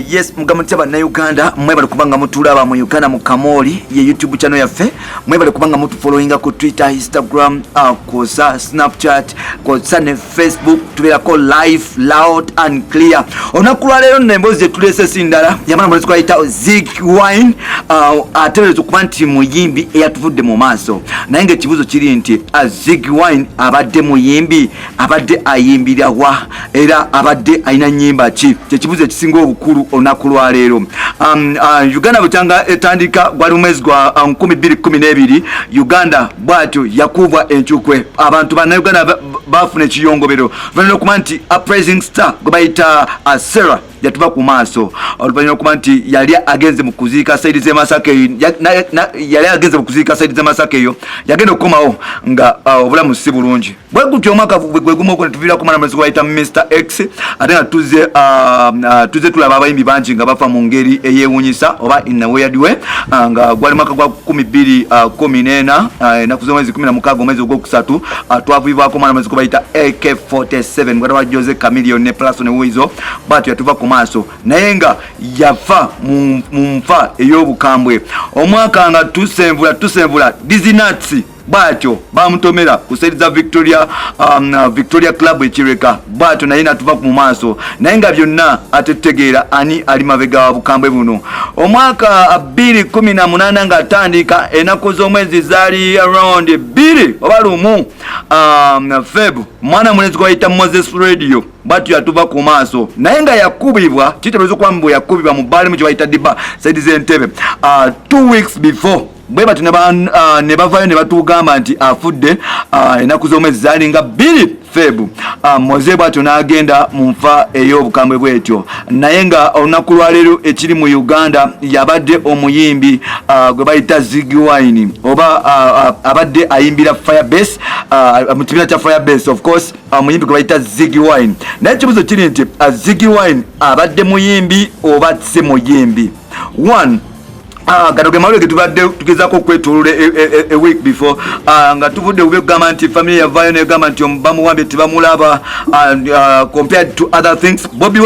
Yes, mugamuti abana Uganda mwebale kubanga mutulaba mu Uganda mu Kamoli ye YouTube channel yaffe mwebale kubanga mutu followinga ku Twitter, Instagram, ko Snapchat, ko ne Facebook tubera ko live loud and clear. Onakulwa lero nembozi tulese sindala yamana mwezi kwa ita Ziggy Wine atelezo kubanti muyimbi eyatuvudde mu maaso naye kibuzo kiri nti Ziggy Wine abadde muyimbi abadde ayimbira wa era abadde aina nyimba ki kibuzo kisinga obukulu onakulwa lero Uganda butanga etandika gwali mwezi gwa 2012 Uganda bwatyo yakubwa enchukwe abantu bana Uganda bafune kiyongobero vanno kumanti a praising star gobaita Sarah yatuba ku maaso oluvanyuma kuba nti yali agenze mu kuziika saidi ze Masake yali agenze mu kuziika saidi ze Masake yo yagenda okukomawo nga obulamu si bulungi bwe gutyo omwaka gwe gumu ko tuvira ku mwezi waita Mr X ate nga tuze tulaba abayimbi bangi nga bafa mu ngeri eyewunyisa oba in a weird way nga gwali mwaka gwa 2014 nakuzo mwezi 16 mwezi ogwokusatu twavuyibwako mwezi ko bayita AK47 gwali wa Jose Chameleone ne Plus ne Wizo batu yatuva maso nayenga yafa mumfa eyobukambwe omwaka nga tusemvula dizinatsi batyo bamutomera kusaidiza Victoria Club ekireka batyo naye natuva ku maso nayenga byonna atetegeera ani ali mabega wa bukambwe buno omwaka 2018 nga atandika enako z'omwezi zali around 2 obalumu Feb mwana mwezi kwa ita Moses Radio batu yatuva ku maso nayenga yakubibwa kitebezo kwambo yakubibwa mu bali mu kibaita diba saidi zentebe 2 weeks before bweba ne bavayo ne batugamba nti afudde enaku z'omwezi zali nga 2 Feb Moze bwatyo n'agenda mu nfa ey'obukambwe bwetyo naye nga olunaku lwa leero ekiri mu Uganda yabadde omuyimbi gwe bayita Ziggy Wine oba abadde ayimbira Firebase mu kibiina kya Firebase of course omuyimbi gwe bayita Ziggy Wine naye ekibuzo kiri nti Ziggy Wine abadde muyimbi oba si muyimbi one gano gemalo getubadde tugezako kwetulula a week before nga tuvudde ubegamba nti family ya Vayo ne gamba nti ombamu wambe tibamulaba compared to other things Bobby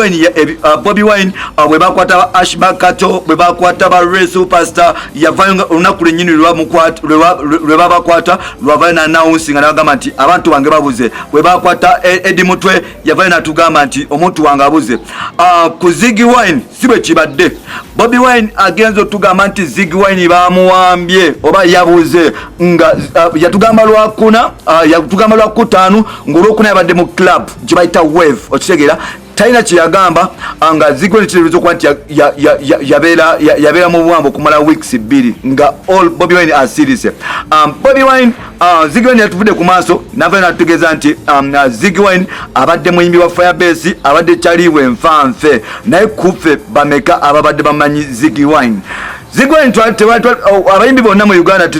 Wine bwe bakwata Ashba Kato bwe bakwata ba Ray Superstar ya Vayo olunaku lwennyini lwe babakwata lwa Vayo na announcing nga gamba nti abantu bange babuze bwe bakwata Eddie Mutwe ya Vayo natugamba nti omuntu wange abuze ku Ziggy Wine sibe kibadde Bobby Wine agenzo otugamba nti Ziggy Wine bamuwambye oba yabuze nga yatugamba lwakuna yatugamba lwakutano ngolokuna yabadde mu club kibaita Wave okitegera taina kiyagamba nga Ziggy Wine kitegeeza kwa nti yabeera mu bwambo kumala weeks 2 nga all Bobby Wine are serious Bobby Wine Ziggy Wine yatuvudde ku maaso nava natutegeeza nti Ziggy Wine abadde muyimbi wa Firebase abadde kyaliwe enfanfe naye kufe bameka ababadde bamanyi Ziggy Wine Ziggy Wine abayimbi bonna mu Uganda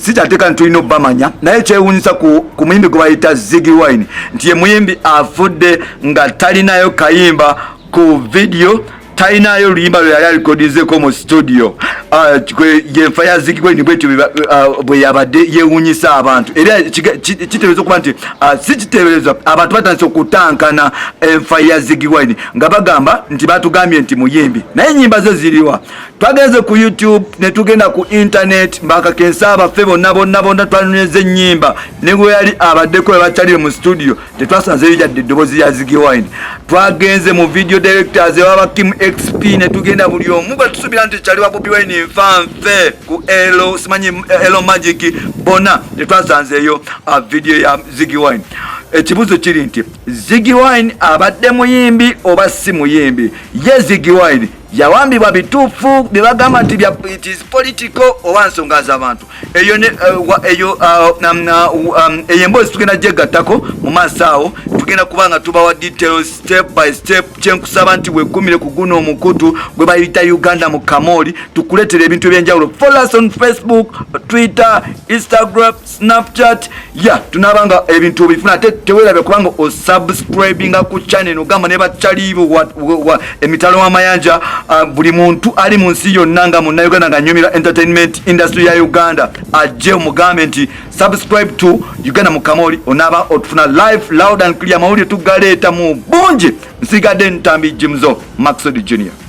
sikyateeka ntulina obbamanya naye kyewuunyisa ku muyimbi gwe bayita Ziggy Wine nti ye muyimbi afudde nga talinayo kayimba ku video talinayo luyimba lwe yali alikodizeko mu studio yenfa ya Ziggy Wine bwetyo bwe yabadde yewuunyisa abantu era kiteebereza okuba nti si kiteebereza abantu batandise okutankana enfa ya Ziggy Wine nga bagamba nti batugambye nti muyimbi naye ennyimba ze ziriwa twagenze ku YouTube ne tugenda ku internet mbakakensa abaffe bonna twanonyeza ennyimba ne gwe yali abaddeko bakyalire mu studio tetwasanzeyo yadde eddoboozi ya Ziggy Wine twagenze mu video directors ewaba Kim XP ne tugenda buli omu bwe tusubira nti kyaliwa Bobby Wine nfanfe ku Elo simanyi Elo Magic bona tetwasanzeyo video ya Ziggy Wine ekibuzo kiri nti Ziggy Wine abadde muyimbi oba si muyimbi ye Ziggy Wine yawambibwa bituufu bebagamba nti it is political oba nsonga z'abantu eyo emboozi tugenda gyegattako mu maaso awo tugenda kubanga tubawa details step by step kyenkusaba nti wekumire ku guno omukutu gwe bayita Uganda mu Kamoli tukuletera ebintu ebyenjawulo follow us on Facebook, Twitter, Instagram, Snapchat tunabanga ebintu bifuna teweerabe kubanga osubscribinga ku channel ogamba ne bakyaliibo emitalo w'amayanja buli muntu ali mu nsi yonna nga munnayuganda nga nyumira entertainment industry ya Uganda ajje omugambe nti subscribe to Uganda Mukamoli onaba otufuna live loud and clear mawulire tugaleeta mu bungi nsigadde ntambi Jimzo Maxod Junior.